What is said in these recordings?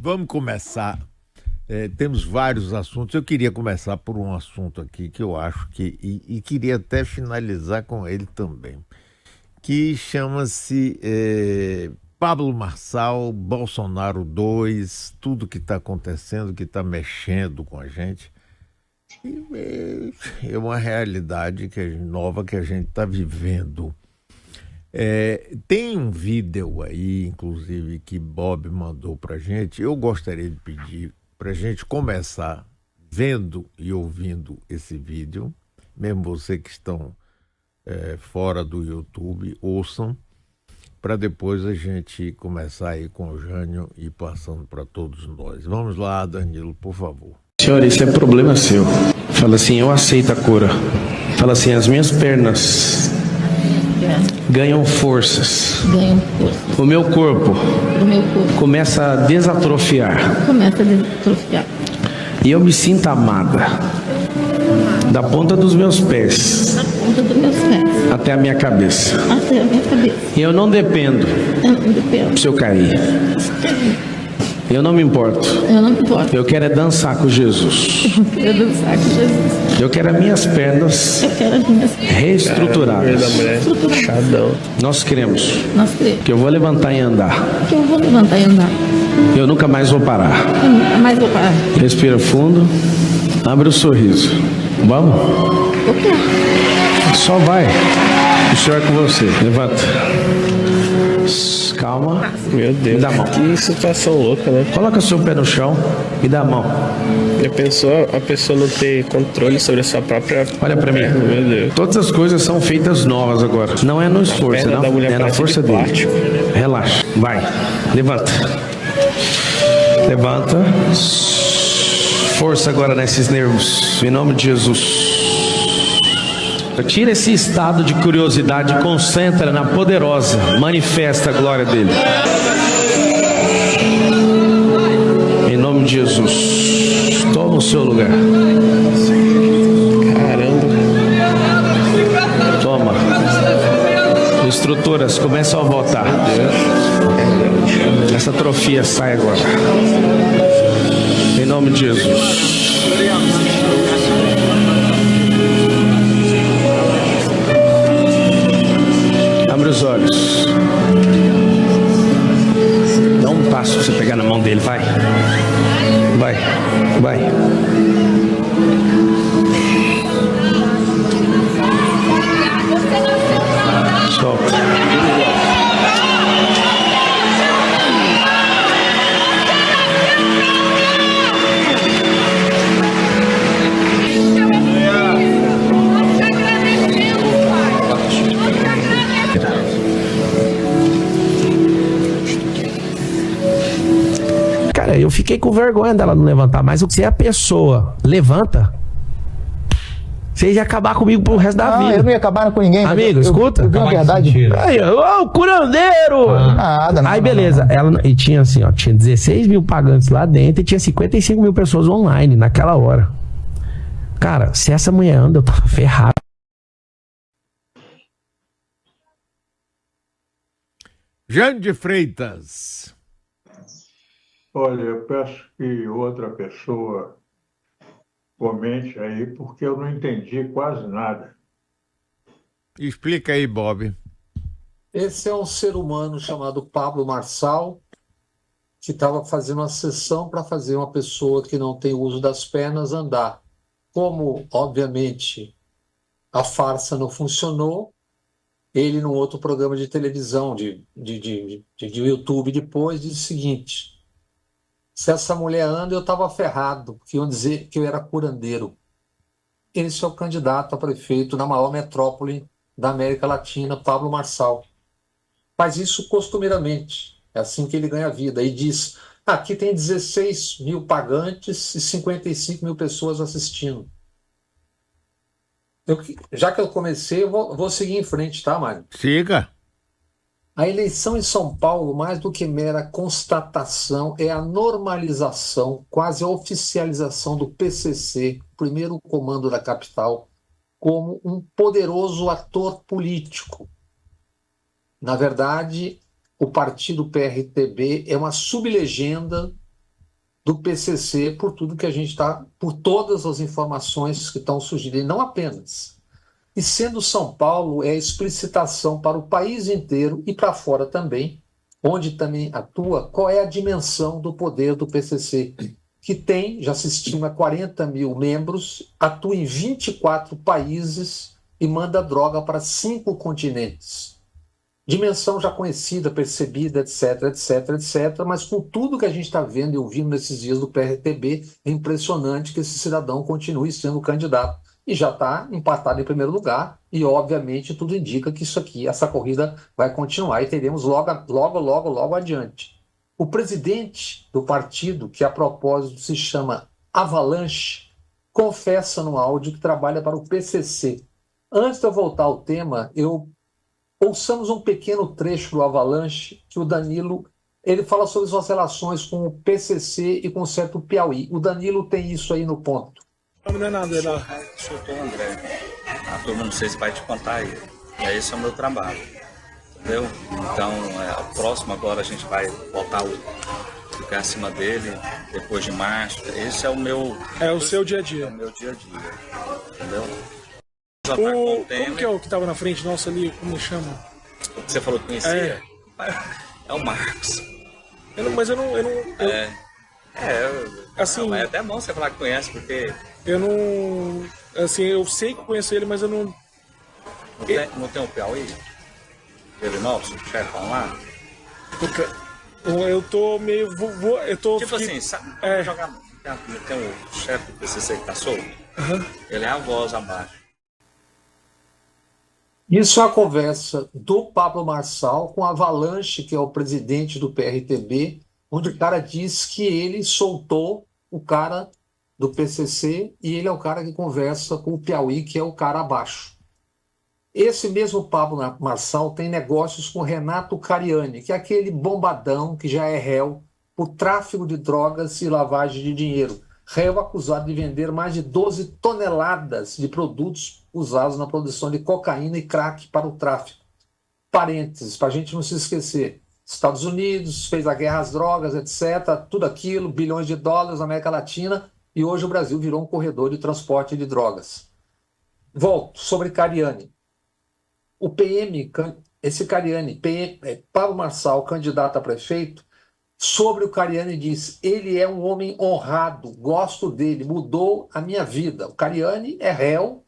Vamos começar. Temos vários assuntos. Eu queria começar por um assunto aqui que eu acho que... E queria até finalizar com ele também. Que chama-se Pablo Marçal, Bolsonaro 2, tudo que está acontecendo, que está mexendo com a gente. É uma realidade nova que a gente está vivendo. Tem um vídeo aí, inclusive, que Bob mandou para a gente. Eu gostaria de pedir para a gente começar vendo e ouvindo esse vídeo. Mesmo você que estão fora do YouTube, ouçam, para depois a gente começar aí com o Jânio e passando para todos nós. Vamos lá, Danilo, por favor. Senhor, isso é problema seu. Fala assim, eu aceito a cura. Fala assim, as minhas pernas ganham forças. O meu corpo começa a desatrofiar. E eu me sinto amada. Da ponta dos meus pés até a minha cabeça. E eu não dependo se eu cair. Eu não me importo. Eu quero é dançar com Jesus. Eu quero as minhas pernas reestruturadas. Nós cremos que eu vou levantar e andar. Eu nunca mais vou parar. Respira fundo. Abre o sorriso. Vamos? Só vai. O Senhor é com você. Levanta. Calma. Meu Deus. Me dá a mão. Que situação louca, né? Coloca seu pé no chão e dá a mão. A pessoa não ter controle sobre a sua própria... Olha pra mim. Meu Deus. Todas as coisas são feitas novas agora. Não é no esforço, não. É na força dele. Relaxa. Vai. Levanta. Levanta. Força agora nesses nervos. Em nome de Jesus. Tira esse estado de curiosidade e concentra na poderosa, manifesta a glória dele. Em nome de Jesus. Toma o seu lugar. Caramba. Toma. Estruturas começam a voltar. Essa atrofia sai agora. Em nome de Jesus. Abre os olhos. Dá um passo pra você pegar na mão dele. Vai. Vai. Vai. Solta. Cara, eu fiquei com vergonha dela não levantar, mas se a pessoa levanta, você ia acabar comigo pro resto da vida. Eu não ia acabar com ninguém. Amigo, escuta. Eu vi uma verdade. Aí, ô, curandeiro! Nada, aí, beleza. E tinha assim, ó, tinha 16 mil pagantes lá dentro e tinha 55 mil pessoas online naquela hora. Cara, se essa mulher anda, eu tava ferrado. Jânio de Freitas. Olha, eu peço que outra pessoa comente aí, porque eu não entendi quase nada. Explica aí, Bob. Esse é um ser humano chamado Pablo Marçal, que estava fazendo uma sessão para fazer uma pessoa que não tem uso das pernas andar. Como, obviamente, a farsa não funcionou, ele, num outro programa de televisão, de YouTube, depois, disse o seguinte: se essa mulher anda, eu estava ferrado, porque iam dizer que eu era curandeiro. Esse é o candidato a prefeito na maior metrópole da América Latina, Pablo Marçal. Faz isso costumeiramente, é assim que ele ganha vida. E diz, aqui tem 16 mil pagantes e 55 mil pessoas assistindo. Já que eu comecei, eu vou seguir em frente, tá, Mário? Siga. A eleição em São Paulo, mais do que mera constatação, é a normalização, quase a oficialização do PCC, primeiro comando da capital, como um poderoso ator político. Na verdade, o partido PRTB é uma sublegenda do PCC por tudo que a gente está, por todas as informações que estão surgindo, e não apenas. E sendo São Paulo é a explicitação para o país inteiro e para fora também, onde também atua, qual é a dimensão do poder do PCC, que tem, já se estima, 40 mil membros, atua em 24 países e manda droga para 5 continentes. Dimensão já conhecida, percebida, etc, etc, etc, mas com tudo que a gente está vendo e ouvindo nesses dias do PRTB, é impressionante que esse cidadão continue sendo candidato e já está empatado em primeiro lugar e, obviamente, tudo indica que isso aqui, essa corrida vai continuar e teremos logo adiante. O presidente do partido, que a propósito se chama Avalanche, confessa no áudio que trabalha para o PCC. Antes de eu voltar ao tema, ouçamos um pequeno trecho do Avalanche que o Danilo, ele fala sobre suas relações com o PCC e com o certo Piauí. O Danilo tem isso aí no ponto. Não é nada, não. Sou o André. A turma não sei se vai te contar aí. Esse é o meu trabalho. Entendeu? Então, o próximo agora a gente vai botar ficar acima dele, depois de março. Esse é o meu... É o seu dia a dia. É o meu dia a dia. Entendeu? Como que é o que estava na frente nossa ali? Como chama? O que você falou que conhecia? É o Marcos. Mas eu não... Assim, não, é até bom você falar que conhece, porque... Eu não... Assim, eu sei que eu conheço ele, mas eu não... Não tem um Piauí? Ele nosso, chefão lá? Eu tô meio... Eu tô... Tipo assim, sabe? Jogar... Tem o chefe do PCC que tá solto? Ele é a voz abaixo. Isso é a conversa do Pablo Marçal com a Avalanche, que é o presidente do PRTB, onde o cara diz que ele soltou o cara do PCC e ele é o cara que conversa com o Piauí, que é o cara abaixo. Esse mesmo Pablo Marçal tem negócios com Renato Cariani, que é aquele bombadão que já é réu por tráfico de drogas e lavagem de dinheiro. Réu acusado de vender mais de 12 toneladas de produtos usados na produção de cocaína e crack para o tráfico. Parênteses, para a gente não se esquecer. Estados Unidos fez a guerra às drogas, etc., tudo aquilo, bilhões de dólares na América Latina, e hoje o Brasil virou um corredor de transporte de drogas. Volto sobre Cariani. O PM, esse Cariani, Pablo Marçal, candidato a prefeito, sobre o Cariani diz: ele é um homem honrado, gosto dele, mudou a minha vida. O Cariani é réu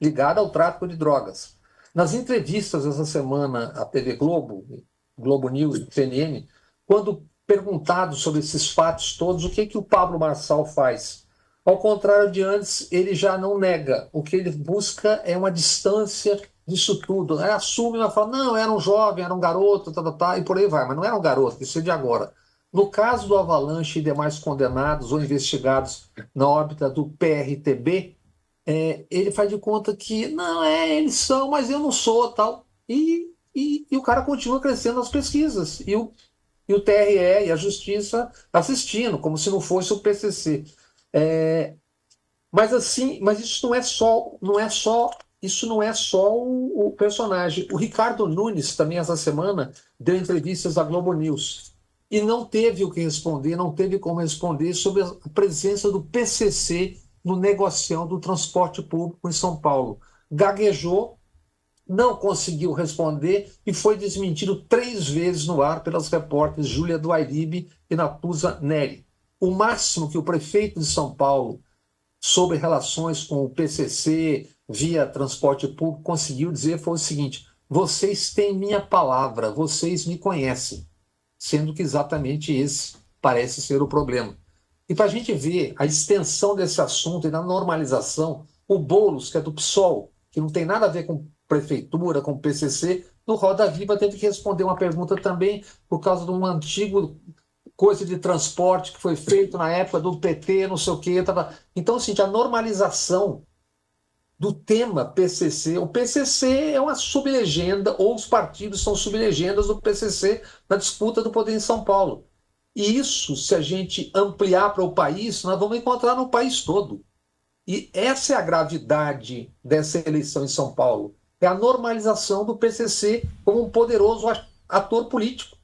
ligado ao tráfico de drogas. Nas entrevistas essa semana à TV Globo, Globo News e CNN, quando perguntado sobre esses fatos todos, o que o Pablo Marçal faz? Ao contrário de antes, ele já não nega. O que ele busca é uma distância disso tudo. Assume, mas fala, não, era um jovem, era um garoto, e por aí vai. Mas não era um garoto, isso é de agora. No caso do Avalanche e demais condenados ou investigados na órbita do PRTB, ele faz de conta que, não, eles são, mas eu não sou, tal. E o cara continua crescendo nas pesquisas. E o TRE e a Justiça assistindo, como se não fosse o PCC. Mas isso não é só o personagem. O Ricardo Nunes, também essa semana, deu entrevistas à Globo News e não teve o que responder, não teve como responder sobre a presença do PCC no negocião do transporte público em São Paulo. Gaguejou, não conseguiu responder e foi desmentido 3 vezes no ar pelas repórteres Júlia Duairibe e Natuza Neri. O máximo que o prefeito de São Paulo, sobre relações com o PCC via transporte público, conseguiu dizer foi o seguinte: vocês têm minha palavra, vocês me conhecem, sendo que exatamente esse parece ser o problema. E para a gente ver a extensão desse assunto e da normalização, o Boulos, que é do PSOL, que não tem nada a ver com prefeitura, com PCC, no Roda Viva teve que responder uma pergunta também por causa de um antigo coisa de transporte que foi feito na época do PT, não sei o quê. Então, assim, a normalização do tema PCC. O PCC é uma sublegenda, ou os partidos são sublegendas do PCC na disputa do poder em São Paulo. E isso, se a gente ampliar para o país, nós vamos encontrar no país todo. E essa é a gravidade dessa eleição em São Paulo. É a normalização do PCC como um poderoso ator político.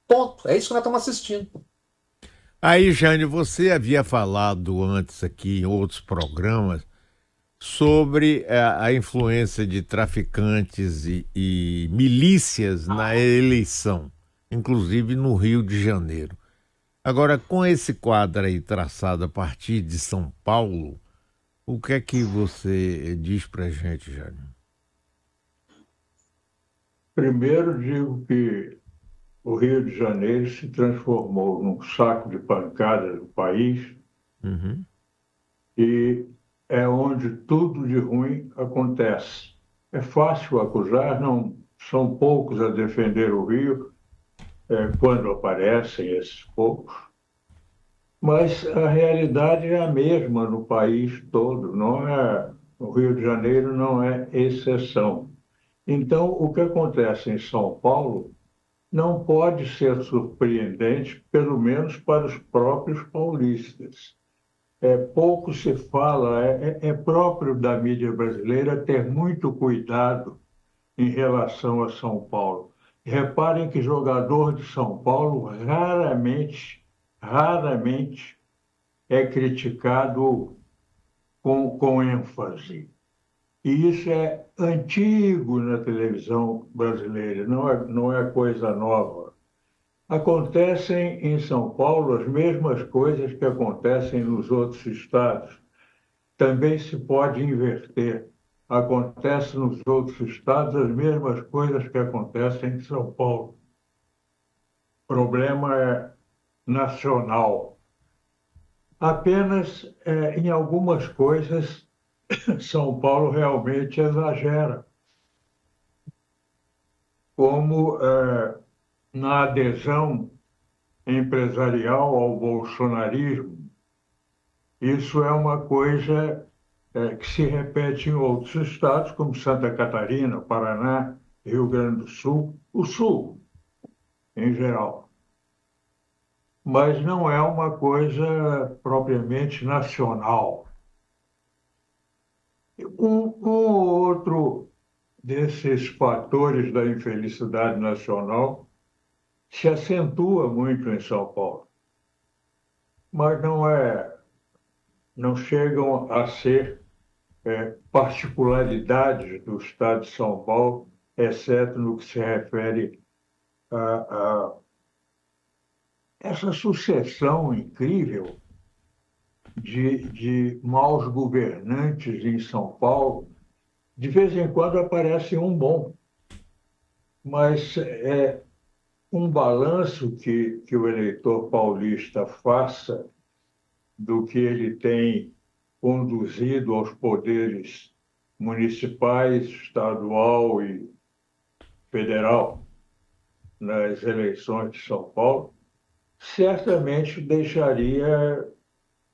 Ponto. É isso que nós estamos assistindo. Aí, Jane, você havia falado antes aqui em outros programas sobre a influência de traficantes e milícias na eleição, inclusive no Rio de Janeiro. Agora, com esse quadro aí traçado a partir de São Paulo, o que é que você diz pra gente, Jane? Primeiro, digo que o Rio de Janeiro se transformou num saco de pancada do país Uhum. e é onde tudo de ruim acontece. É fácil acusar, não são poucos a defender o Rio, quando aparecem esses poucos, mas a realidade é a mesma no país todo, não é? O Rio de Janeiro não é exceção. Então, o que acontece em São Paulo não pode ser surpreendente, pelo menos para os próprios paulistas. Pouco se fala, é próprio da mídia brasileira ter muito cuidado em relação a São Paulo. Reparem que jogador de São Paulo raramente é criticado com ênfase. E isso é antigo na televisão brasileira, não é coisa nova. Acontecem em São Paulo as mesmas coisas que acontecem nos outros estados. Também se pode inverter. Acontece nos outros estados as mesmas coisas que acontecem em São Paulo. O problema é nacional. Apenas em algumas coisas São Paulo realmente exagera, como na adesão empresarial ao bolsonarismo. Isso é uma coisa que se repete em outros estados, como Santa Catarina, Paraná, Rio Grande do Sul, o Sul, em geral. Mas não é uma coisa propriamente nacional. Um outro desses fatores da infelicidade nacional se acentua muito em São Paulo, mas não chegam a ser particularidades do Estado de São Paulo, exceto no que se refere a essa sucessão incrível de maus governantes em São Paulo. De vez em quando aparece um bom, mas é um balanço que o eleitor paulista faça do que ele tem conduzido aos poderes municipais, estadual e federal nas eleições de São Paulo, certamente deixaria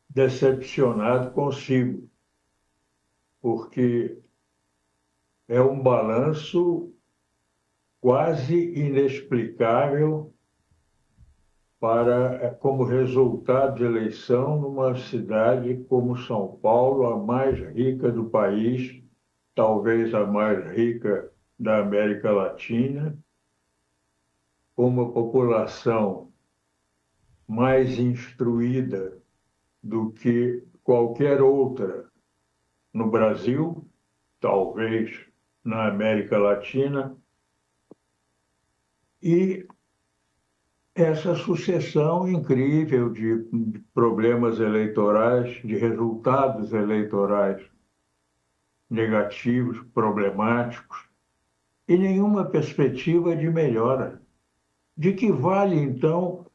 decepcionado consigo, porque é um balanço quase inexplicável como resultado de eleição numa cidade como São Paulo, a mais rica do país, talvez a mais rica da América Latina, com uma população mais instruída do que qualquer outra no Brasil, talvez na América Latina, e essa sucessão incrível de problemas eleitorais, de resultados eleitorais negativos, problemáticos, e nenhuma perspectiva de melhora. De que vale, então,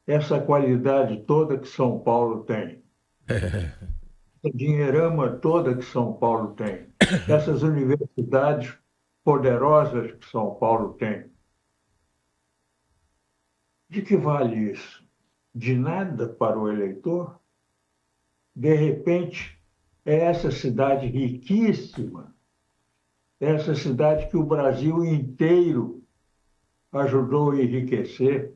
essa qualidade toda que São Paulo tem? Essa dinheirama toda que São Paulo tem? Essas universidades poderosas que São Paulo tem? De que vale isso? De nada para o eleitor? De repente, é essa cidade riquíssima, essa cidade que o Brasil inteiro ajudou a enriquecer,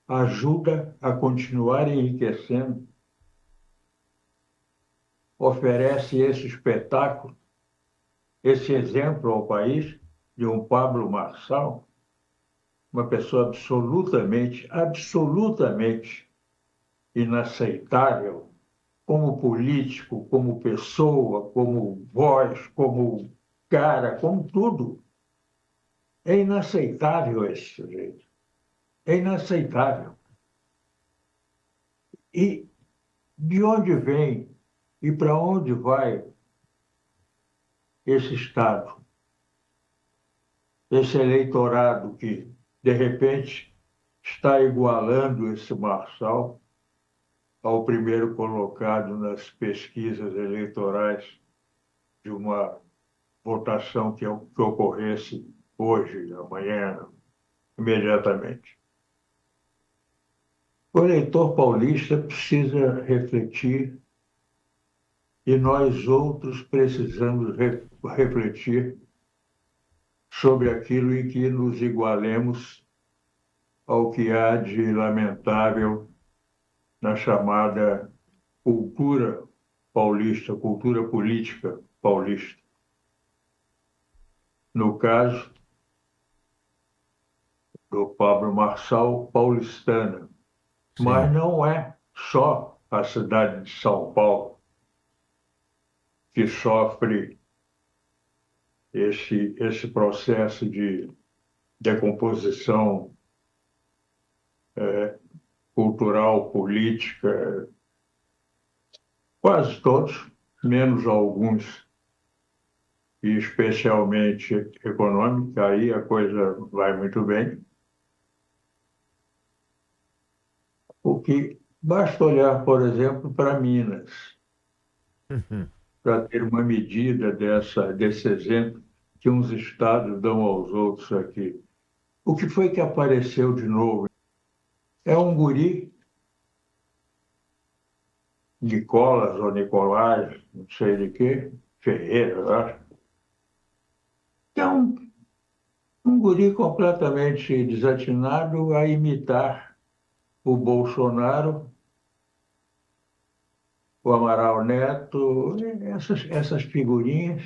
ajuda a continuar enriquecendo, oferece esse espetáculo, esse exemplo ao país de um Pablo Marçal, uma pessoa absolutamente inaceitável, como político, como pessoa, como voz, como cara, como tudo. É inaceitável esse sujeito. É inaceitável. E de onde vem e para onde vai esse Estado? Esse eleitorado que, de repente, está igualando esse Marçal ao primeiro colocado nas pesquisas eleitorais de uma votação que ocorresse hoje, amanhã, imediatamente. O eleitor paulista precisa refletir e nós outros precisamos refletir sobre aquilo em que nos igualemos ao que há de lamentável na chamada cultura paulista, cultura política paulista. No caso do Pablo Marçal, paulistana. Sim. Mas não é só a cidade de São Paulo que sofre esse processo de decomposição cultural, política, quase todos, menos alguns, e especialmente econômica, aí a coisa vai muito bem. Porque basta olhar, por exemplo, para Minas, para ter uma medida desse exemplo que uns estados dão aos outros aqui. O que foi que apareceu de novo? É um guri, Nicolas ou Nicolás, não sei de quê, Ferreira, eu acho. É um guri completamente desatinado a imitar o Bolsonaro, o Amaral Neto, essas figurinhas,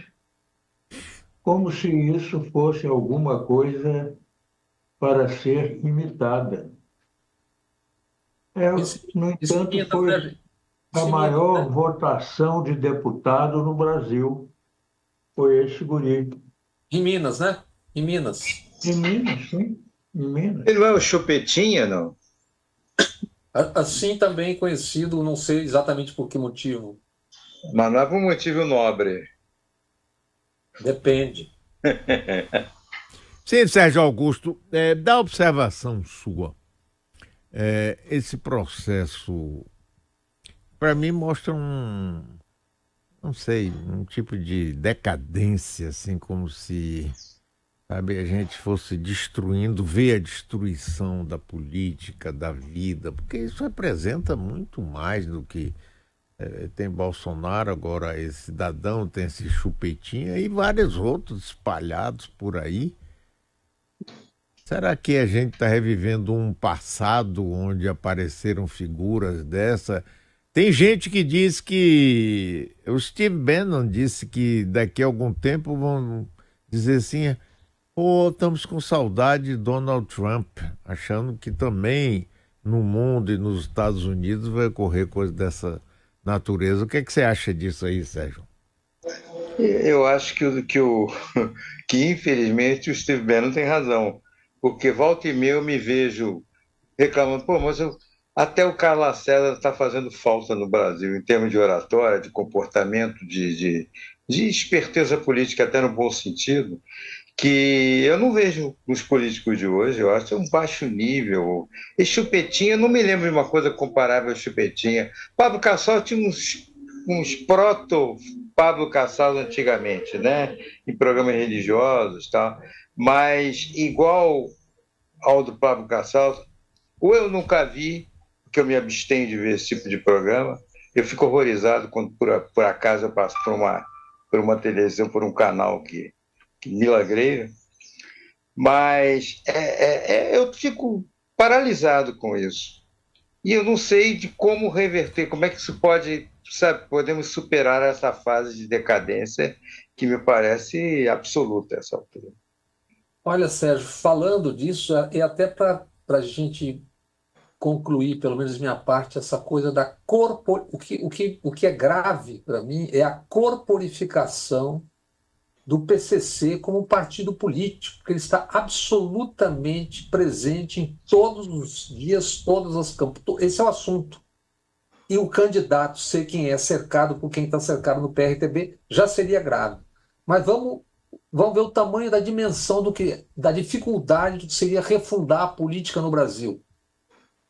como se isso fosse alguma coisa para ser imitada. No entanto, foi a maior votação de deputado no Brasil. Foi esse guri. Em Minas, né? Em Minas. Em Minas, sim. Em Minas. Ele não é o Chupetinha, não? Assim também conhecido, não sei exatamente por que motivo. Mas não é por motivo nobre. Depende. Sim, Sérgio Augusto, da observação sua, esse processo, para mim, mostra não sei, um tipo de decadência, assim, como se, sabe, a gente fosse destruindo, ver a destruição da política, da vida, porque isso representa muito mais do que tem Bolsonaro, agora esse cidadão, tem esse Chupetinha e vários outros espalhados por aí. Será que a gente está revivendo um passado onde apareceram figuras dessa? Tem gente que diz que... O Steve Bannon disse que daqui a algum tempo vão dizer assim, estamos com saudade de Donald Trump, achando que também no mundo e nos Estados Unidos vai ocorrer coisa dessa natureza. O que você acha disso aí, Sérgio? Eu acho que infelizmente o Steve Bannon tem razão, porque volta e meia eu me vejo reclamando, mas até o Carlos Lacerda está fazendo falta no Brasil, em termos de oratória, de comportamento, de esperteza política, até no bom sentido, que eu não vejo nos políticos de hoje. Eu acho um baixo nível. E Chupetinha, eu não me lembro de uma coisa comparável a Chupetinha. Pablo Casal tinha uns proto-Pablo Casal antigamente, né? Em programas religiosos e tal. Mas igual ao do Pablo Casal, ou eu nunca vi, porque eu me abstenho de ver esse tipo de programa. Eu fico horrorizado quando por acaso eu passo por uma televisão, por um canal que milagreiro, mas eu fico paralisado com isso. E eu não sei de como reverter, como é que isso pode, podemos superar essa fase de decadência que me parece absoluta essa altura. Olha, Sérgio, falando disso, e até para a gente concluir, pelo menos minha parte, essa coisa da o que é grave para mim é a corporificação do PCC como um partido político, porque ele está absolutamente presente em todos os dias, todas as campanhas. Esse é o assunto. E o candidato ser quem é, cercado por quem está cercado no PRTB, já seria grave. Mas vamos ver o tamanho da dimensão da dificuldade do que seria refundar a política no Brasil.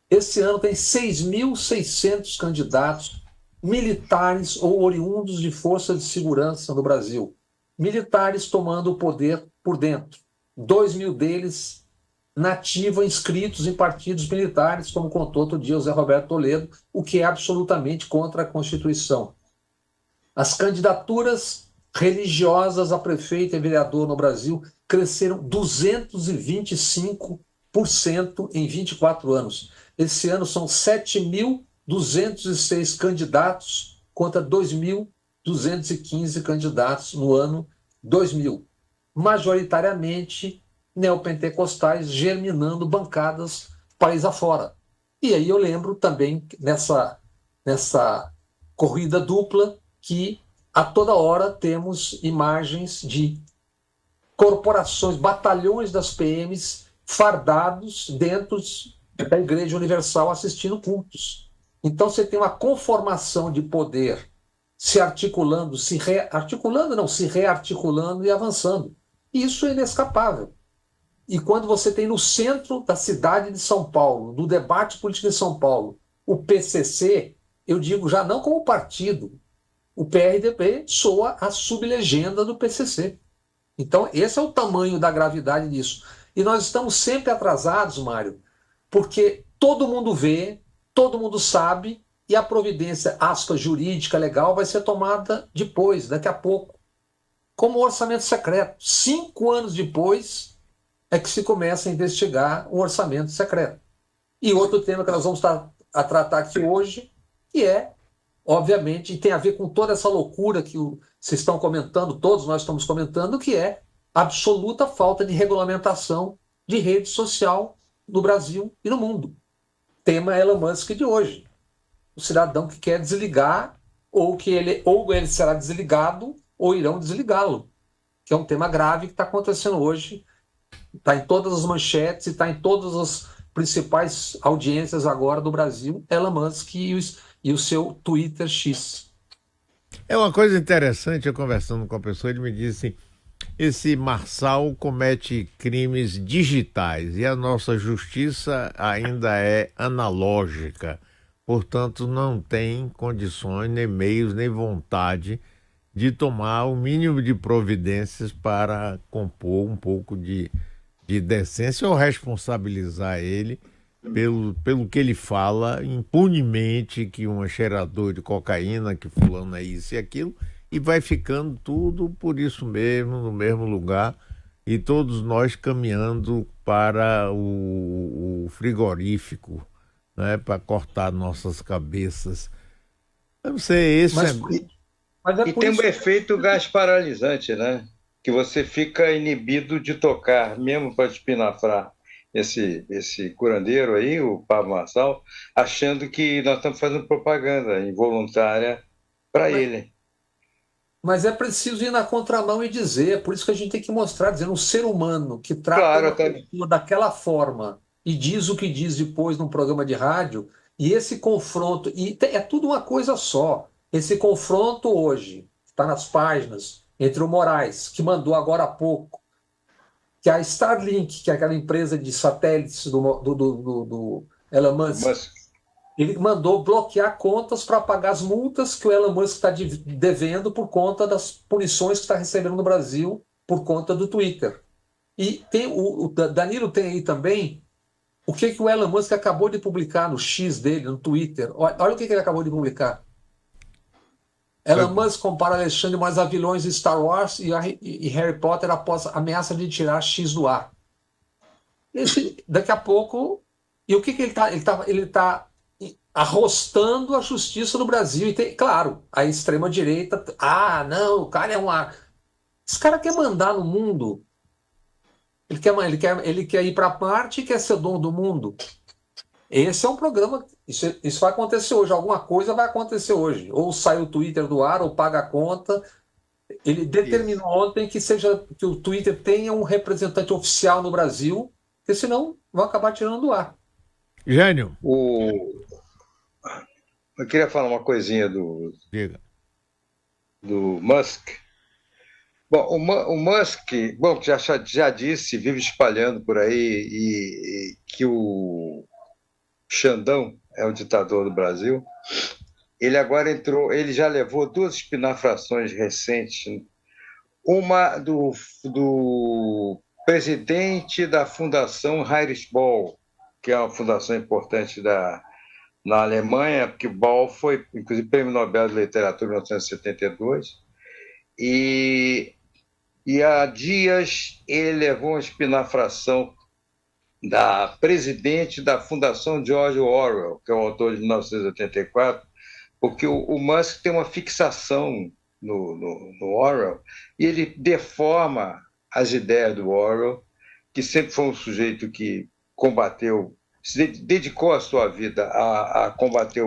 Esse ano tem 6.600 candidatos militares ou oriundos de forças de segurança no Brasil. Militares tomando o poder por dentro. 2.000 deles nativa inscritos em partidos militares, como contou outro dia o Zé Roberto Toledo, o que é absolutamente contra a Constituição. As candidaturas religiosas a prefeito e vereador no Brasil cresceram 225% em 24 anos. Esse ano são 7.206 candidatos contra 2.215 candidatos no ano 2000. Majoritariamente neopentecostais germinando bancadas país afora. E aí eu lembro também nessa corrida dupla que a toda hora temos imagens de corporações, batalhões das PMs fardados dentro da Igreja Universal assistindo cultos. Então você tem uma conformação de poder se articulando, se rearticulando e avançando. Isso é inescapável. E quando você tem no centro da cidade de São Paulo, do debate político de São Paulo, o PCC, eu digo já não como partido, o PRDB soa a sublegenda do PCC. Então, esse é o tamanho da gravidade disso. E nós estamos sempre atrasados, Mário, porque todo mundo vê, todo mundo sabe, e a providência, aspas, jurídica, legal, vai ser tomada depois, daqui a pouco. Como orçamento secreto. 5 anos depois é que se começa a investigar um orçamento secreto. E outro tema que nós vamos a tratar aqui hoje, que é, obviamente, e tem a ver com toda essa loucura que vocês estão comentando, todos nós estamos comentando, que é a absoluta falta de regulamentação de rede social no Brasil e no mundo. Tema Elon Musk de hoje. O cidadão que quer desligar, ou ele será desligado, ou irão desligá-lo. Que é um tema grave que está acontecendo hoje, está em todas as manchetes e está em todas as principais audiências agora do Brasil, Elon Musk e o seu Twitter X. É uma coisa interessante, eu conversando com a pessoa, ele me disse assim, esse Marçal comete crimes digitais e a nossa justiça ainda é analógica, portanto não tem condições, nem meios, nem vontade de tomar o mínimo de providências para compor um pouco de decência ou responsabilizar ele pelo que ele fala impunemente, que um é cheirador de cocaína, que fulano é isso e aquilo, e vai ficando tudo por isso mesmo, no mesmo lugar, e todos nós caminhando para o frigorífico, né, para cortar nossas cabeças. Eu não sei, esse e tem um efeito gás paralisante, né? Que você fica inibido de tocar, mesmo para espinafrar esse curandeiro aí, o Pablo Marçal, achando que nós estamos fazendo propaganda involuntária para ele. Mas é preciso ir na contramão e dizer, por isso que a gente tem que mostrar, dizendo, um ser humano que trata uma pessoa daquela forma e diz o que diz depois num programa de rádio, e esse confronto, é tudo uma coisa só. Esse confronto hoje, está nas páginas, entre o Moraes, que mandou agora há pouco, que a Starlink, que é aquela empresa de satélites do Elon Musk, ele mandou bloquear contas para pagar as multas que o Elon Musk está devendo por conta das punições que está recebendo no Brasil por conta do Twitter. E tem o Danilo tem aí também o que o Elon Musk acabou de publicar no X dele, no Twitter. Olha o que ele acabou de publicar. Elon Musk compara Alexandre mais a vilões de Star Wars e Harry Potter após ameaça de tirar X do ar. Daqui a pouco... E o que ele está? Ele está arrostando a justiça do Brasil. E tem, claro, a extrema-direita... não, o cara é Esse cara quer mandar no mundo. Ele quer ir para Marte e quer ser dono do mundo. Esse é um programa, isso vai acontecer hoje, alguma coisa vai acontecer hoje. Ou sai o Twitter do ar, ou paga a conta. Ele determinou ontem que o Twitter tenha um representante oficial no Brasil, porque senão vão acabar tirando do ar. Jânio. Eu queria falar uma coisinha do Musk. Bom, o Musk, bom, já disse, vive espalhando por aí e que o Xandão é o ditador do Brasil. Ele agora ele já levou 2 espinafrações recentes. Uma do presidente da Fundação Heinrich Böll, que é uma fundação importante na Alemanha, porque Böll foi, inclusive, Prêmio Nobel de Literatura em 1972. E há dias ele levou uma espinafração da presidente da Fundação George Orwell, que é o autor de 1984, porque o Musk tem uma fixação no Orwell e ele deforma as ideias do Orwell, que sempre foi um sujeito que combateu, se dedicou a sua vida a combater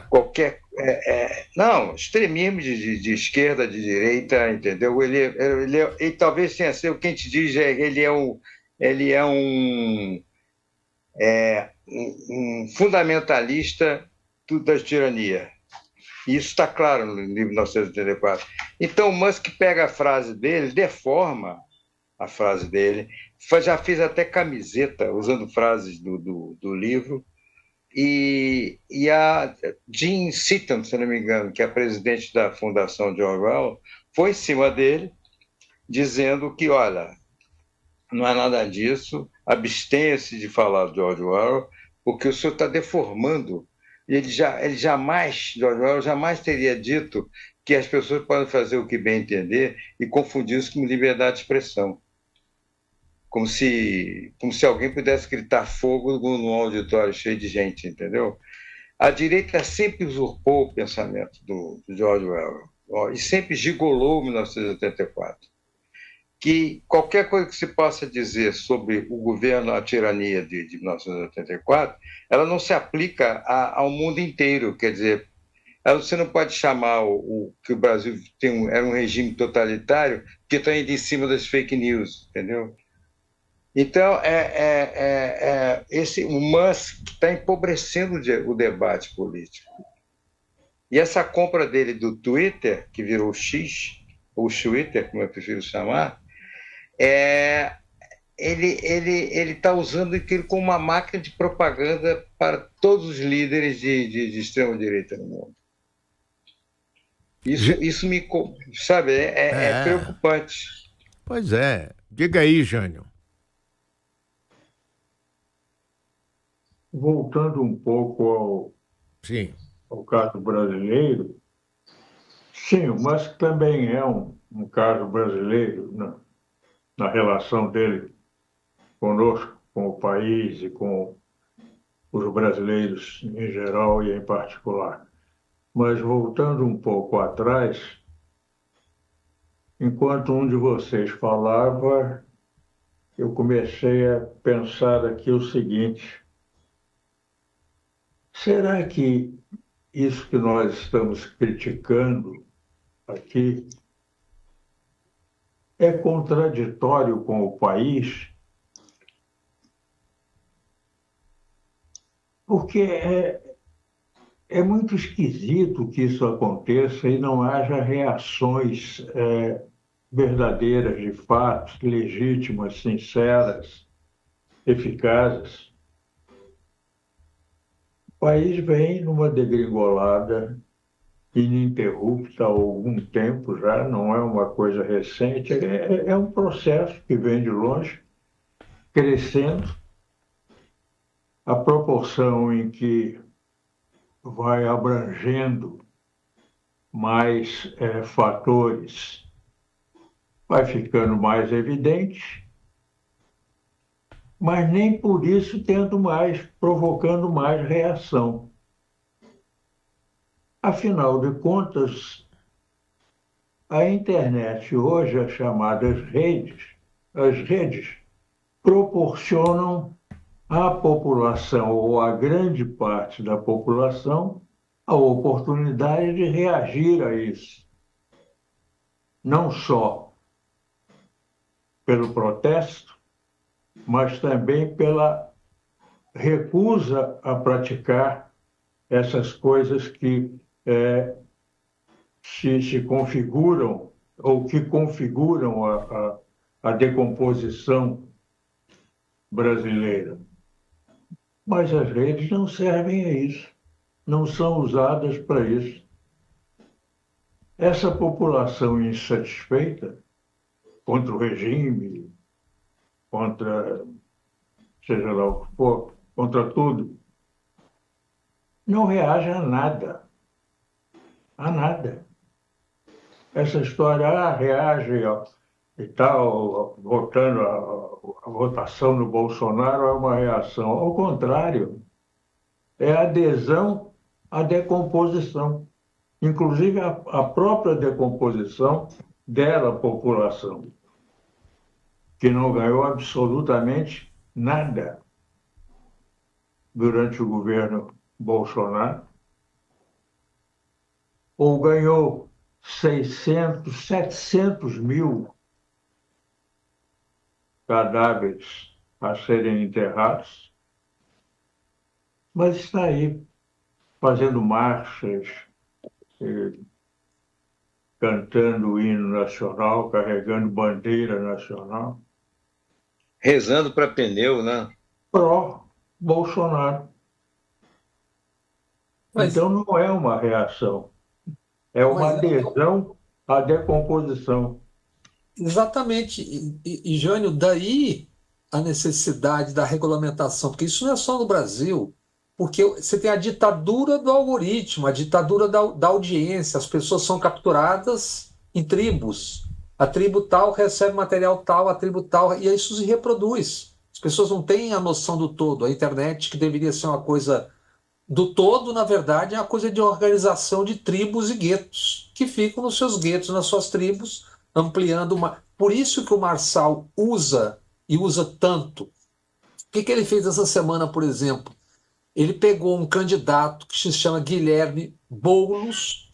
qualquer extremismo de esquerda, de direita, entendeu? Ele talvez tenha sido, quem te diz, ele é um fundamentalista da tirania. E isso está claro no livro 1984. Então, o Musk pega a frase dele, deforma a frase dele, já fez até camiseta usando frases do livro. E a Jean Seaton, se não me engano, que é a presidente da Fundação de Orwell, foi em cima dele, dizendo que, olha, não é nada disso, abstenha-se de falar de George Orwell, porque o senhor está deformando. George Orwell jamais teria dito que as pessoas podem fazer o que bem entender e confundir isso com liberdade de expressão. Como se alguém pudesse gritar fogo num auditório cheio de gente, entendeu? A direita sempre usurpou o pensamento do George Orwell e sempre gigolou 1984. Que qualquer coisa que se possa dizer sobre o governo, a tirania de 1984, ela não se aplica ao mundo inteiro. Quer dizer, você não pode chamar que o Brasil era um regime totalitário porque está indo em cima das fake news, entendeu? Então, o Musk está empobrecendo o debate político. E essa compra dele do Twitter, que virou X, ou Twitter, como eu prefiro chamar, ele está usando aquilo como uma máquina de propaganda para todos os líderes de extrema-direita no mundo. Isso me... Sabe, é preocupante. Pois é. Diga aí, Jânio. Voltando um pouco ao caso brasileiro, sim, o Musk também é um caso brasileiro na relação dele conosco, com o país e com os brasileiros em geral e em particular. Mas voltando um pouco atrás, enquanto um de vocês falava, eu comecei a pensar aqui o seguinte: será que isso que nós estamos criticando aqui é contraditório com o país? Porque é muito esquisito que isso aconteça e não haja reações verdadeiras, de fato, legítimas, sinceras, eficazes. O país vem numa degringolada ininterrupta há algum tempo já, não é uma coisa recente, é um processo que vem de longe, crescendo. A proporção em que vai abrangendo mais fatores vai ficando mais evidente, mas nem por isso provocando mais reação. Afinal de contas, a internet hoje, as chamadas redes, as redes proporcionam à população, ou à grande parte da população, a oportunidade de reagir a isso. Não só pelo protesto, mas também pela recusa a praticar essas coisas que se configuram, ou que configuram a decomposição brasileira. Mas as redes não servem a isso, não são usadas para isso. Essa população insatisfeita contra o regime, contra seja lá o que for, contra tudo, não reage a nada. A nada. Essa história, reage e tal, votando a votação no Bolsonaro é uma reação. Ao contrário, é adesão à decomposição. Inclusive a própria decomposição dela, população, que não ganhou absolutamente nada durante o governo Bolsonaro, ou ganhou 600, 700 mil cadáveres a serem enterrados, mas está aí, fazendo marchas, cantando o hino nacional, carregando bandeira nacional. Rezando para pneu, né? Pró-Bolsonaro. Então não é uma reação, é uma adesão à decomposição. Exatamente. E Jânio, daí a necessidade da regulamentação, porque isso não é só no Brasil, porque você tem a ditadura do algoritmo, a ditadura da audiência, as pessoas são capturadas em tribos. A tribo tal recebe material tal, a tribo tal, e isso se reproduz. As pessoas não têm a noção do todo. A internet, que deveria ser uma coisa do todo, na verdade, é uma coisa de organização de tribos e guetos, que ficam nos seus guetos, nas suas tribos, ampliando uma... Por isso que o Marçal usa, e usa tanto. O que ele fez essa semana, por exemplo? Ele pegou um candidato que se chama Guilherme Boulos,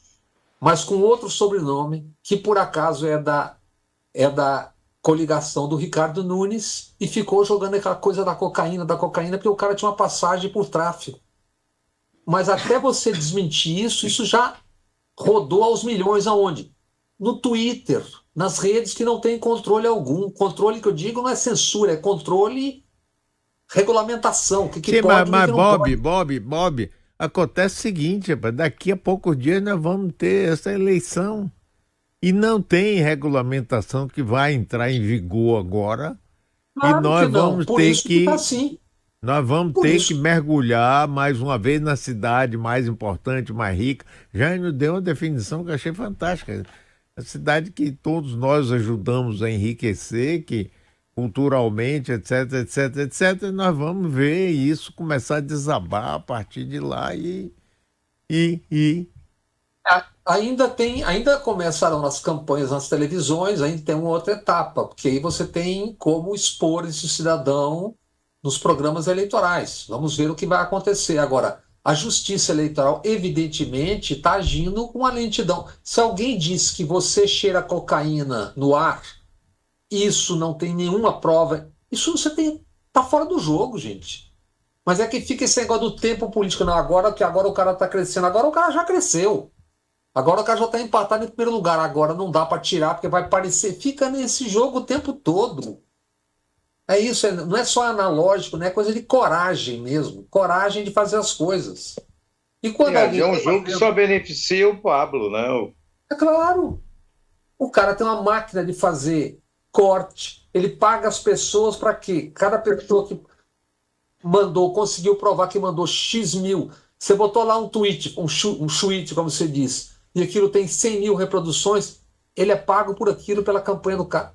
mas com outro sobrenome, que por acaso é da coligação do Ricardo Nunes, e ficou jogando aquela coisa da cocaína, porque o cara tinha uma passagem por tráfico. Mas até você desmentir isso já rodou aos milhões. Aonde? No Twitter, nas redes que não tem controle algum. Controle que eu digo não é censura, é controle, regulamentação. Que sim, pode, mas que não Bob, acontece o seguinte, rapaz, daqui a poucos dias nós vamos ter essa eleição. E não tem regulamentação que vai entrar em vigor agora. Claro, e nós vamos Por ter isso que tá assim. Nós vamos ter que mergulhar mais uma vez na cidade mais importante, mais rica. Jânio deu uma definição que eu achei fantástica. A cidade que todos nós ajudamos a enriquecer, que culturalmente, etc, etc, etc. Nós vamos ver isso começar a desabar a partir de lá Ainda começaram as campanhas nas televisões, ainda tem uma outra etapa, porque aí você tem como expor esse cidadão nos programas eleitorais. Vamos ver o que vai acontecer. Agora, a justiça eleitoral, evidentemente, está agindo com uma lentidão. Se alguém diz que você cheira cocaína no ar, isso não tem nenhuma prova, isso você está fora do jogo, gente. Mas é que fica esse negócio do tempo político. Não, agora o cara está crescendo. Agora o cara já cresceu. Agora o cara já está empatado em primeiro lugar. Agora não dá para tirar, porque vai parecer... Fica nesse jogo o tempo todo. É isso, não é só analógico, né? É coisa de coragem mesmo. Coragem de fazer as coisas. E quando é um jogo que só beneficia o Pablo, né? É claro. O cara tem uma máquina de fazer corte. Ele paga as pessoas para quê? Cada pessoa que conseguiu provar que mandou X mil. Você botou lá um tweet, um tweet, como você diz, e aquilo tem 100 mil reproduções, ele é pago por aquilo pela campanha do cara.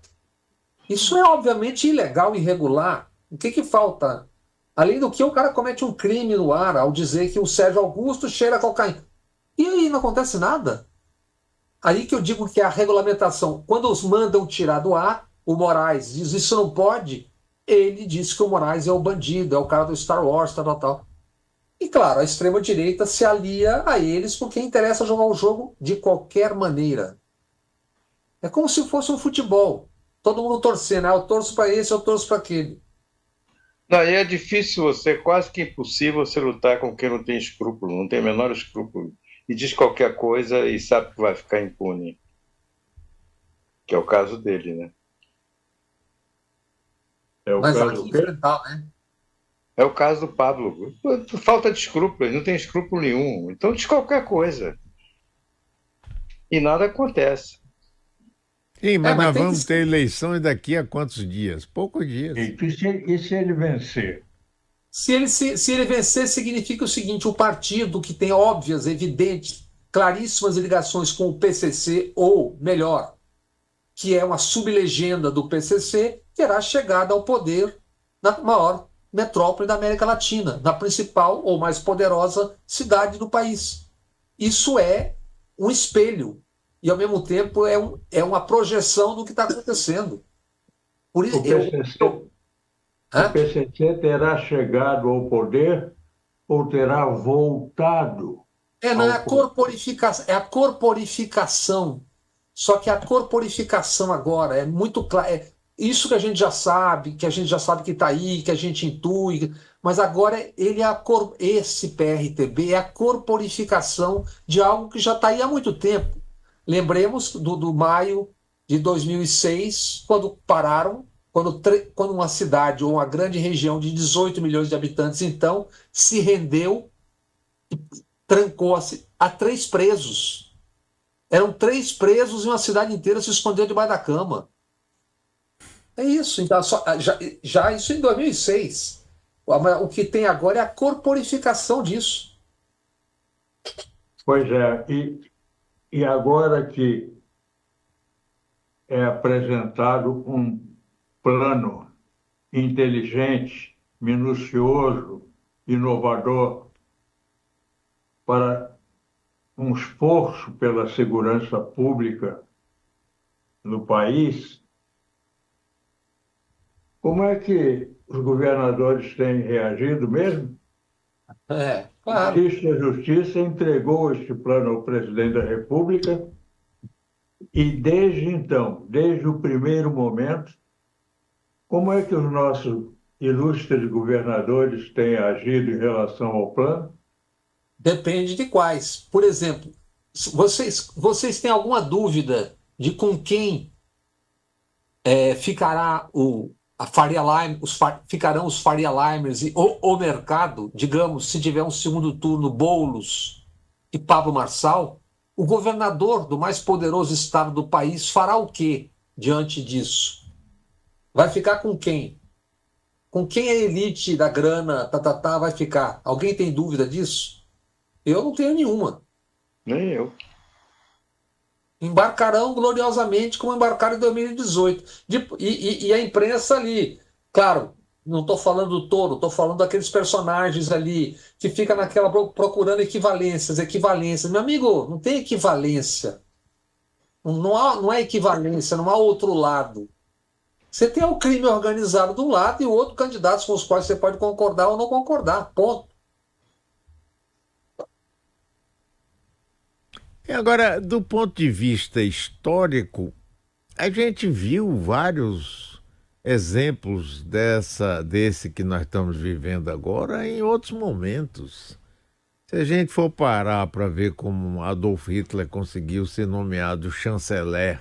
Isso é obviamente ilegal e irregular. O que falta? Além do que, o cara comete um crime no ar ao dizer que o Sérgio Augusto cheira cocaína. E aí não acontece nada. Aí que eu digo que a regulamentação, quando os mandam tirar do ar, o Moraes diz isso não pode, ele diz que o Moraes é o bandido, é o cara do Star Wars, tal. E claro, a extrema-direita se alia a eles porque interessa jogar o jogo de qualquer maneira. É como se fosse um futebol. Todo mundo torcendo, eu torço para esse, eu torço para aquele. Não, e é difícil você, quase que impossível você lutar com quem não tem escrúpulo, não tem o menor escrúpulo. E diz qualquer coisa e sabe que vai ficar impune. Que é o caso dele, né? É o Mas caso aqui quê? enfrentar, né? É o caso do Pablo. Falta de escrúpulo, ele não tem escrúpulo nenhum. Então diz qualquer coisa. E nada acontece. Sim, mas mas nós tem vamos que- ter eleições daqui a quantos dias? Poucos dias. E se ele vencer? Se ele vencer, significa o seguinte: o partido que tem óbvias, evidentes, claríssimas ligações com o PCC, ou melhor, que é uma sublegenda do PCC, terá chegado ao poder na maior metrópole da América Latina, na principal ou mais poderosa cidade do país. Isso é um espelho e, ao mesmo tempo, é uma projeção do que está acontecendo. Por isso, O PCC terá chegado ao poder ou terá voltado não é ao a poder? corporificação, é a corporificação. Só que a corporificação agora é muito clara. Isso que a gente já sabe que está aí, que a gente intui, mas agora esse PRTB é a corporificação de algo que já está aí há muito tempo. Lembremos do maio de 2006, quando pararam, quando uma cidade ou uma grande região de 18 milhões de habitantes, então, se rendeu e trancou-se a 3 presos. Eram 3 presos e uma cidade inteira se escondeu debaixo da cama. É isso. Então, já isso em 2006. O que tem agora é a corporificação disso. Pois é, e agora que é apresentado um plano inteligente, minucioso, inovador para um esforço pela segurança pública no país, como é que os governadores têm reagido mesmo? Claro. O ministro da Justiça entregou este plano ao presidente da República e, desde então, desde o primeiro momento, como é que os nossos ilustres governadores têm agido em relação ao plano? Depende de quais. Por exemplo, vocês têm alguma dúvida de com quem ficará a Faria Lime, ficarão os Faria Limers e o mercado, digamos, se tiver um segundo turno, Boulos e Pablo Marçal? O governador do mais poderoso estado do país fará o quê diante disso? Vai ficar com quem? Com quem a elite da grana vai ficar? Alguém tem dúvida disso? Eu não tenho nenhuma. Nem eu. Embarcarão gloriosamente como embarcaram em 2018. E a imprensa ali, claro, não estou falando do Toro, estou falando daqueles personagens ali que fica naquela procurando equivalências. Meu amigo, não tem equivalência. Não é equivalência, não há outro lado. Você tem o crime organizado de um lado e o outro candidatos com os quais você pode concordar ou não concordar. Ponto. E agora, do ponto de vista histórico, a gente viu vários exemplos desse que nós estamos vivendo agora em outros momentos. Se a gente for parar para ver como Adolf Hitler conseguiu ser nomeado chanceler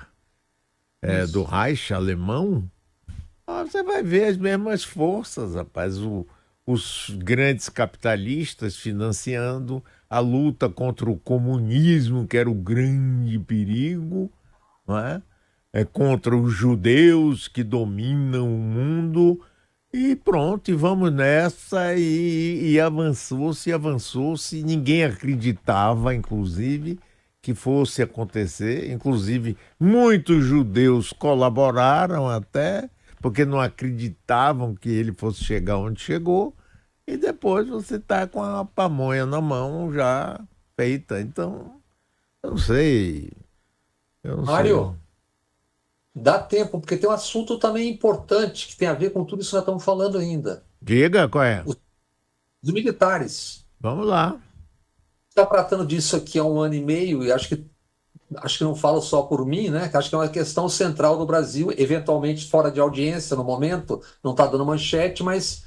do Reich alemão, você vai ver as mesmas forças, rapaz. Os grandes capitalistas financiando a luta contra o comunismo, que era o grande perigo, não é? Contra os judeus que dominam o mundo, e pronto, e vamos nessa, e avançou-se, ninguém acreditava, inclusive, que fosse acontecer, inclusive muitos judeus colaboraram até, porque não acreditavam que ele fosse chegar onde chegou, e depois você está com a pamonha na mão já feita. Então, eu não sei. Mário, Dá tempo, porque tem um assunto também importante que tem a ver com tudo isso que nós estamos falando ainda. Diga qual é. Os militares. Vamos lá. Está tratando disso aqui há 1 ano e meio, e acho que não falo só por mim, né? Acho que é uma questão central do Brasil, eventualmente fora de audiência no momento, não está dando manchete, mas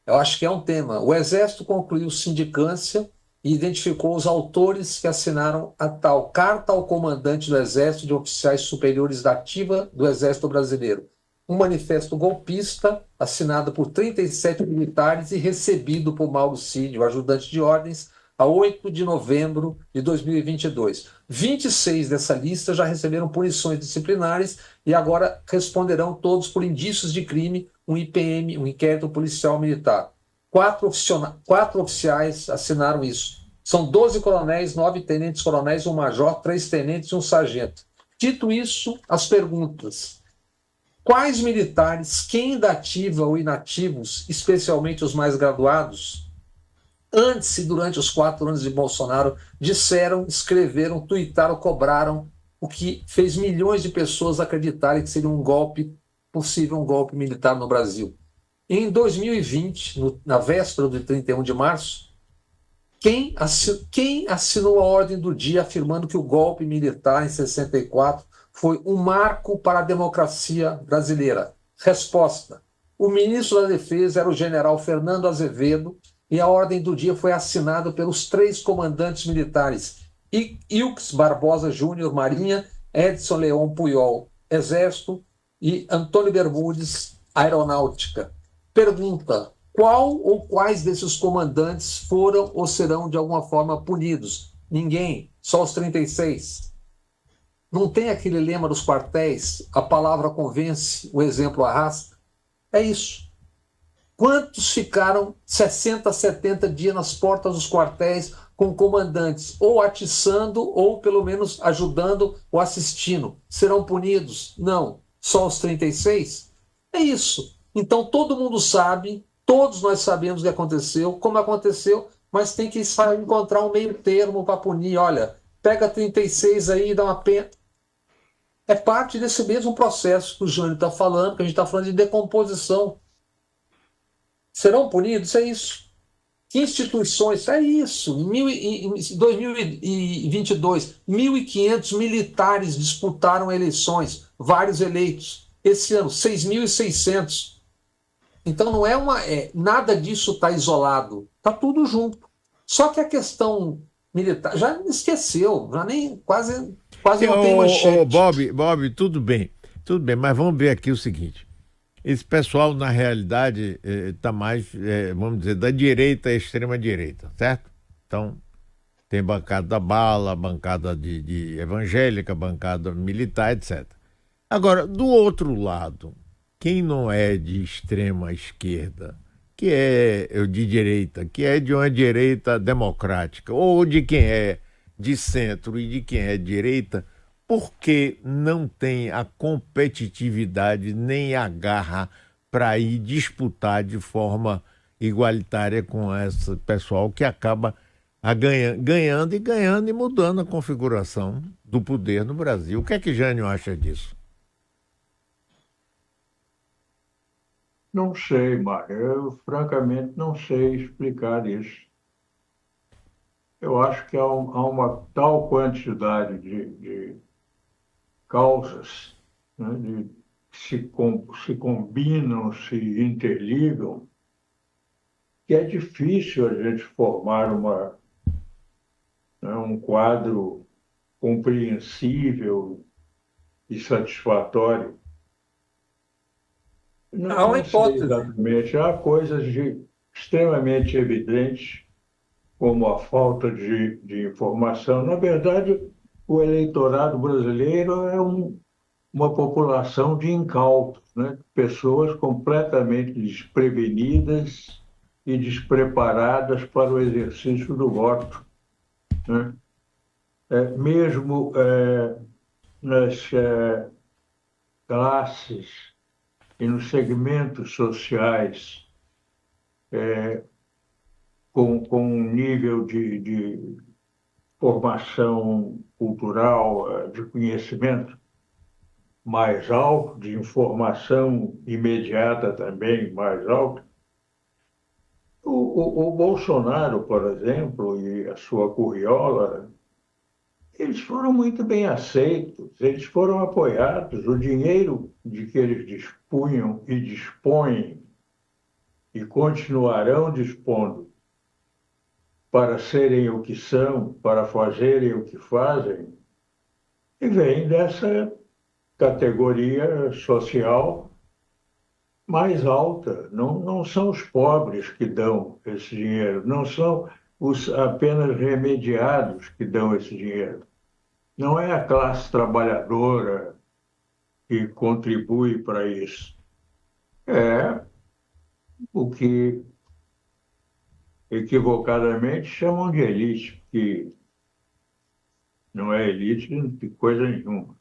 eu acho que é um tema. O Exército concluiu sindicância e identificou os autores que assinaram a tal Carta ao Comandante do Exército de Oficiais Superiores da Ativa do Exército Brasileiro. Um manifesto golpista assinado por 37 militares e recebido por Mauro Cid, o ajudante de ordens, a 8 de novembro de 2022. 26 dessa lista já receberam punições disciplinares e agora responderão todos por indícios de crime, um IPM, um inquérito policial militar. Quatro oficiais assinaram isso. São 12 coronéis, 9 tenentes-coronéis, um major, 3 tenentes e um sargento. Dito isso, as perguntas. Quais militares, quem da ativa ou inativos, especialmente os mais graduados, antes e durante os 4 anos de Bolsonaro, disseram, escreveram, tuitaram, cobraram, o que fez milhões de pessoas acreditarem que seria um golpe, possível um golpe militar no Brasil? Em 2020, na véspera do 31 de março, quem assinou a ordem do dia afirmando que o golpe militar em 64 foi um marco para a democracia brasileira? Resposta: o ministro da Defesa era o general Fernando Azevedo, e a ordem do dia foi assinada pelos 3 comandantes militares: Ilques Barbosa Júnior, Marinha, Edson Leon Puyol, Exército, e Antônio Bermudes, Aeronáutica. Pergunta: qual ou quais desses comandantes foram ou serão de alguma forma punidos? Ninguém, só os 36. Não tem aquele lema dos quartéis: a palavra convence, o exemplo arrasta? É isso. Quantos ficaram 60, 70 dias nas portas dos quartéis com comandantes, ou atiçando, ou pelo menos ajudando ou assistindo? Serão punidos? Não. Só os 36? É isso. Então todo mundo sabe, todos nós sabemos o que aconteceu, como aconteceu, mas tem que encontrar um meio termo para punir. Olha, pega 36 aí e dá uma pena. É parte desse mesmo processo que o Jânio está falando, que a gente está falando de decomposição. Serão punidos? É isso. Que instituições? É isso. Em 2022, 1.500 militares disputaram eleições, vários eleitos. Esse ano, 6.600. Então, não é nada disso está isolado. Está tudo junto. Só que a questão militar já esqueceu, já nem quase não tem manchete. Bob, tudo bem, mas vamos ver aqui o seguinte. Esse pessoal, na realidade, está mais, vamos dizer, da direita à extrema-direita, certo? Então, tem bancada da bala, bancada de evangélica, bancada militar, etc. Agora, do outro lado, quem não é de extrema esquerda, que é de direita, que é de uma direita democrática, ou de quem é de centro e de quem é de direita, porque não tem a competitividade nem a garra para ir disputar de forma igualitária com esse pessoal que acaba ganhando e mudando a configuração do poder no Brasil. O que é que Jânio acha disso? Não sei, Mário. Eu, francamente, não sei explicar isso. Eu acho que há uma tal quantidade de causas, né, se combinam, se interligam, que é difícil a gente formar um quadro compreensível e satisfatório. Há uma hipótese. Exatamente. Há coisas extremamente evidentes, como a falta de informação. Na verdade, o eleitorado brasileiro é uma população de incautos, né? Pessoas completamente desprevenidas e despreparadas para o exercício do voto, né? Mesmo nas classes e nos segmentos sociais com um nível de formação cultural, de conhecimento mais alto, de informação imediata também mais alto. O Bolsonaro, por exemplo, e a sua curriola, eles foram muito bem aceitos, eles foram apoiados, o dinheiro de que eles dispunham e dispõem e continuarão dispondo para serem o que são, para fazerem o que fazem, e vem dessa categoria social mais alta. Não são os pobres que dão esse dinheiro, não são os apenas remediados que dão esse dinheiro. Não é a classe trabalhadora que contribui para isso. É o que equivocadamente chamam de elite, que não é elite de coisa nenhuma.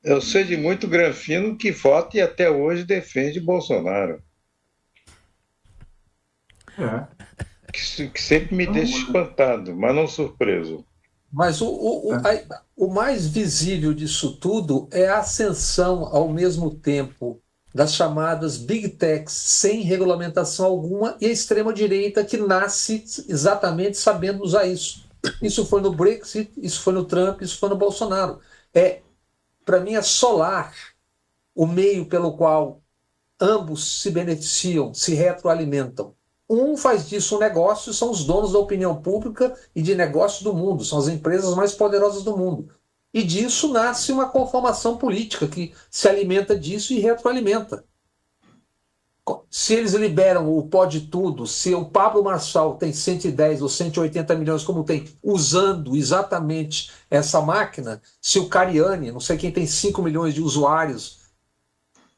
Eu sei de muito granfino que vota e até hoje defende Bolsonaro. Que sempre me deixa espantado, mas não surpreso. Mas o mais visível disso tudo é a ascensão, ao mesmo tempo, das chamadas Big Techs, sem regulamentação alguma, e a extrema-direita que nasce exatamente sabendo usar isso. Isso foi no Brexit, isso foi no Trump, isso foi no Bolsonaro. Para mim, é solar o meio pelo qual ambos se beneficiam, se retroalimentam. Um faz disso um negócio, são os donos da opinião pública e de negócios do mundo, são as empresas mais poderosas do mundo. E disso nasce uma conformação política que se alimenta disso e retroalimenta. Se eles liberam o pode tudo, se o Pablo Marçal tem 110 ou 180 milhões, como tem, usando exatamente essa máquina, se o Cariani, não sei quem tem 5 milhões de usuários.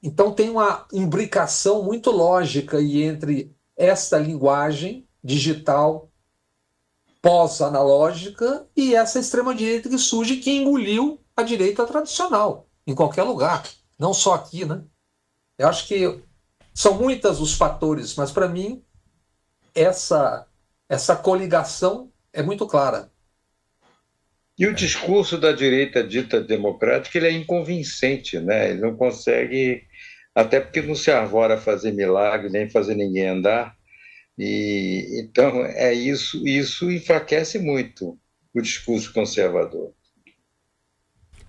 Então tem uma imbricação muito lógica aí entre esta linguagem digital pós-analógica e essa extrema-direita que surge, que engoliu a direita tradicional, em qualquer lugar, não só aqui, né? Eu acho que são muitos os fatores, mas para mim essa coligação é muito clara. E o discurso da direita dita democrática, ele é inconvincente, né? Ele não consegue, até porque não se arvora a fazer milagre, nem fazer ninguém andar. E então isso enfraquece muito o discurso conservador.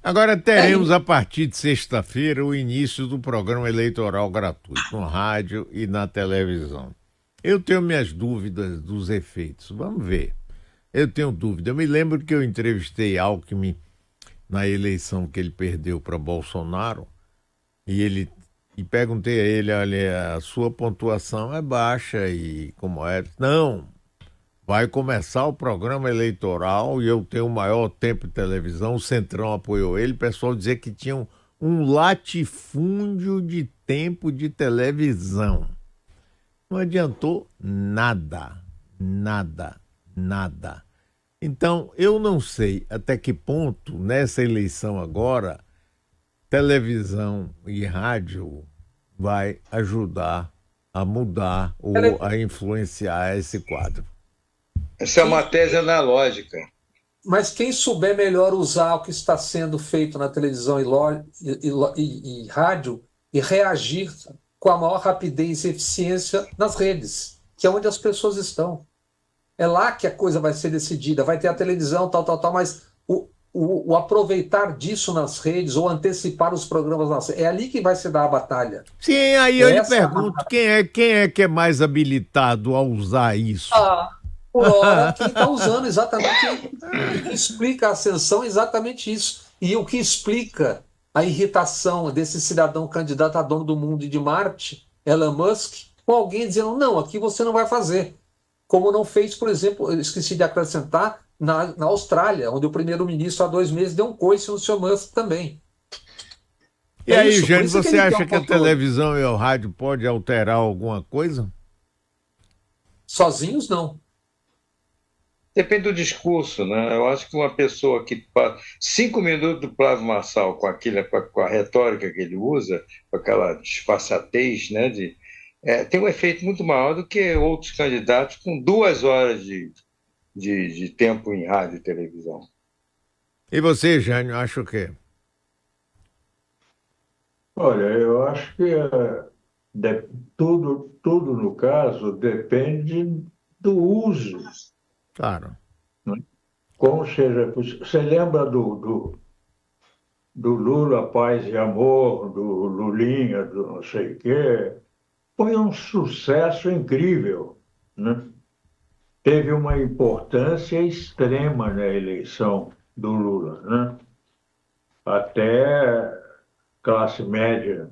Agora teremos, a partir de sexta-feira, o início do programa eleitoral gratuito, no rádio e na televisão. Eu tenho minhas dúvidas dos efeitos. Vamos ver. Eu tenho dúvida. Eu me lembro que eu entrevistei Alckmin na eleição que ele perdeu para Bolsonaro e perguntei a ele, olha, a sua pontuação é baixa e como é? Não. Vai começar o programa eleitoral e eu tenho o maior tempo de televisão, o Centrão apoiou ele, o pessoal dizia que tinha um latifúndio de tempo de televisão. Não adiantou nada. Então, eu não sei até que ponto, nessa eleição agora, televisão e rádio vai ajudar a mudar ou a influenciar esse quadro. Essa é uma tese analógica. Mas quem souber melhor usar o que está sendo feito na televisão e rádio e reagir com a maior rapidez e eficiência nas redes, que é onde as pessoas estão. É lá que a coisa vai ser decidida. Vai ter a televisão, tal, mas o aproveitar disso nas redes ou antecipar os programas nas redes, é ali que vai se dar a batalha. Sim, aí eu lhe pergunto, quem é que é mais habilitado a usar isso? Por hora, quem está usando exatamente, o que explica a ascensão é exatamente isso. E o que explica a irritação desse cidadão candidato a dono do mundo e de Marte, Elon Musk, com alguém dizendo, não, aqui você não vai fazer. Como não fez, por exemplo, eu esqueci de acrescentar, na Austrália, onde o primeiro-ministro há 2 meses deu um coice no Sr. Musk também. E aí, Jânio, você acha que a televisão e o rádio pode alterar alguma coisa? Sozinhos, não. Depende do discurso, né? Eu acho que uma pessoa que passa 5 minutos do Pablo Marçal com a retórica que ele usa, com aquela disfarçatez, né, tem um efeito muito maior do que outros candidatos com 2 horas de tempo em rádio e televisão. E você, Jânio, acha o quê? Olha, eu acho que tudo, no caso, depende do uso, Claro. né? Como seja, você lembra do Lula Paz e Amor, do Lulinha, do não sei o quê? Foi um sucesso incrível, né? Teve uma importância extrema na eleição do Lula, né? Até classe média,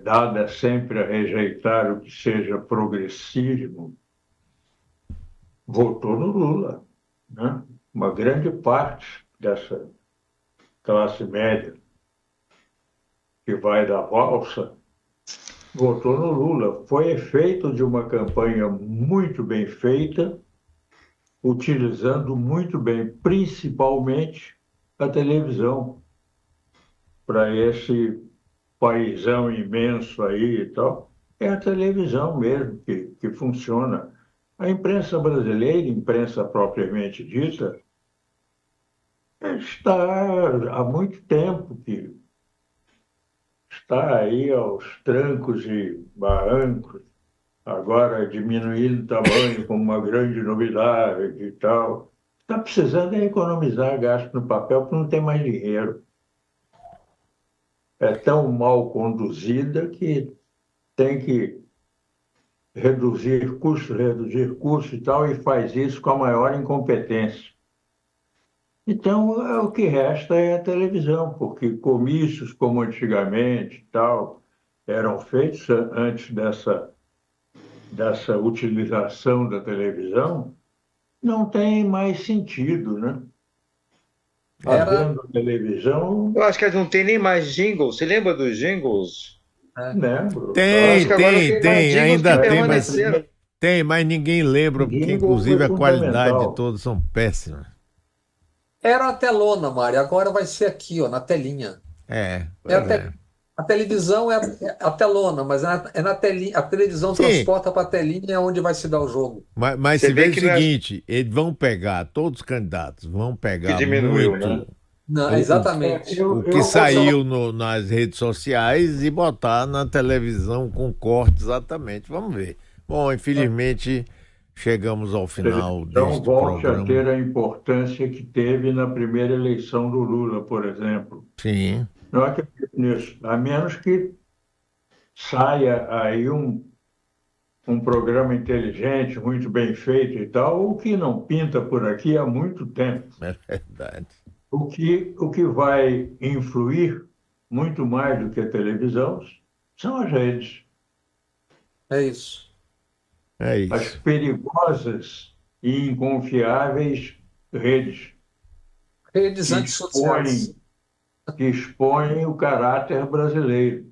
dada sempre a rejeitar o que seja progressismo, votou no Lula, né? Uma grande parte dessa classe média que vai da valsa votou no Lula. Foi efeito de uma campanha muito bem feita, utilizando muito bem, principalmente, a televisão, para esse paizão imenso aí e tal. É a televisão mesmo que funciona. A imprensa brasileira, imprensa propriamente dita, está há muito tempo que está aí aos trancos e barrancos, agora diminuindo o tamanho como uma grande novidade e tal. Está precisando economizar gasto no papel porque não tem mais dinheiro. É tão mal conduzida que tem que reduzir custo e tal, e faz isso com a maior incompetência. Então, o que resta é a televisão, porque comícios como antigamente e tal eram feitos antes dessa utilização da televisão, não tem mais sentido, né? Havendo televisão. Eu acho que não tem nem mais jingles. Você lembra dos jingles? Lembro. Tem, Acho que agora tem, não tem mais tem, jingles ainda que tem, mas permaneceram. tem, mas ninguém lembra, porque Jingle inclusive foi a qualidade de fundamental. todos são péssimas. Era a telona, Mário, agora vai ser aqui, ó, na telinha. É, É a, pois te- é. a televisão é a telona, mas é na telinha. A televisão Sim, transporta para a telinha é onde vai se dar o jogo. mas Você se vê vê o que não é seguinte, eles vão pegar, todos os candidatos vão que pegar diminuiu, né? muito Não, o, o, exatamente. o que Proporcional. saiu nas redes sociais e botar na televisão com corte exatamente. Vamos ver. Bom, infelizmente chegamos ao final Então, deste volte a programa. ter a importância que teve na primeira eleição do Lula, por exemplo. Sim, Não acredito nisso, a menos que saia aí um programa inteligente, muito bem feito e tal, o que não pinta por aqui há muito tempo. é verdade. O que vai influir muito mais do que a televisão são as redes, É isso. É as isso. perigosas e inconfiáveis redes Redes que antissociais. expõem o caráter brasileiro.